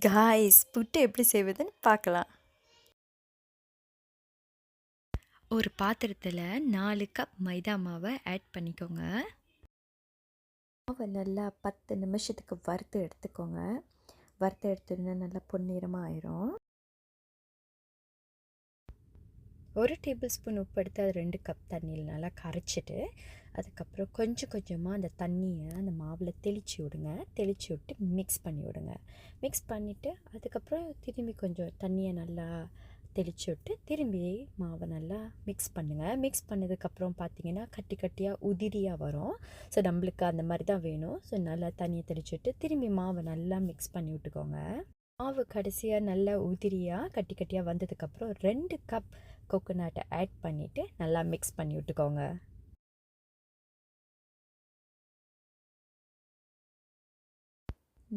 Guys புட்டு எப்படி செய்வதுன்னு பார்க்கலாம். ஒரு பாத்திரத்தில் 4 கப் மைதா மாவை ஆட் பண்ணிக்கோங்க. மாவை நல்லா 10 நிமிஷத்துக்கு வறுத்து எடுத்துக்கோங்க. வறுத்து எடுத்துன்னா நல்லா பொன்னிறமாக ஆயிரும். 1 டேபிள் ஸ்பூன் உப்பு எடுத்து அது 2 கப் தண்ணியில் நல்லா கரைச்சிட்டு அதுக்கப்புறம் கொஞ்சம் கொஞ்சமாக அந்த தண்ணியை அந்த மாவில் தெளித்து விடுங்க. தெளித்து விட்டு மிக்ஸ் பண்ணி விடுங்க. மிக்ஸ் பண்ணிவிட்டு அதுக்கப்புறம் திரும்பி கொஞ்சம் தண்ணியை நல்லா தெளித்து விட்டு திரும்பி மாவை நல்லா மிக்ஸ் பண்ணுங்கள். மிக்ஸ் பண்ணதுக்கப்புறம் பார்த்தீங்கன்னா கட்டி கட்டியாக உதிரியாக வரும். ஸோ நம்மளுக்கு அந்த மாதிரி தான் வேணும். ஸோ நல்லா தண்ணியை தெளித்து விட்டு திரும்பி மாவை நல்லா மிக்ஸ் பண்ணி விட்டுக்கோங்க. மாவு கடைசியாக நல்லா உதிரியாக கட்டி கட்டியாக வந்ததுக்கப்புறம் 2 கப் கோகோனட்டை ஆட் பண்ணிவிட்டு நல்லா மிக்ஸ் பண்ணி விட்டுக்கோங்க.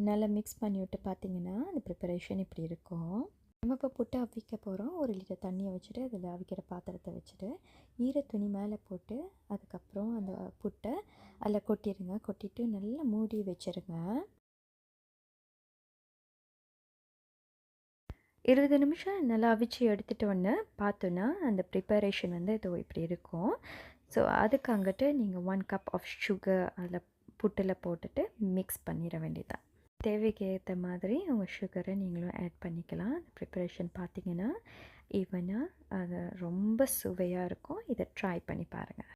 நல்லா மிக்ஸ் பண்ணி விட்டு பார்த்தீங்கன்னா அந்த ப்ரிப்பரேஷன் இப்படி இருக்கும். நம்ம இப்போ புட்டை அவிக்க போகிறோம். 1 லிட்டர் தண்ணியை வச்சுட்டு அதில் அவிக்கிற பாத்திரத்தை வச்சுட்டு ஈர துணி மேலே போட்டு அதுக்கப்புறம் அந்த புட்டை அதில் கொட்டிடுங்க. கொட்டிட்டு நல்லா மூடி வச்சுருங்க. 20 நிமிஷம் நல்லா அவிச்சு எடுத்துகிட்டு வந்து பார்த்தோன்னா அந்த ப்ரிப்பரேஷன் வந்து இதோ இப்படி இருக்கும். ஸோ அதுக்கு அங்கிட்டு நீங்கள் 1 கப் ஆஃப் சுகர் அதில் புட்டில் போட்டுட்டு மிக்ஸ் பண்ணிட வேண்டியதான். தேவைக்கு ஏற்ற மாதிரி உங்கள் சுகரை நீங்களும் ஆட் பண்ணிக்கலாம். அந்த ப்ரிப்பரேஷன் பார்த்தீங்கன்னா ஈவனாக அது ரொம்ப சுவையாக இருக்கும். இதை ட்ரை பண்ணி பாருங்கள்.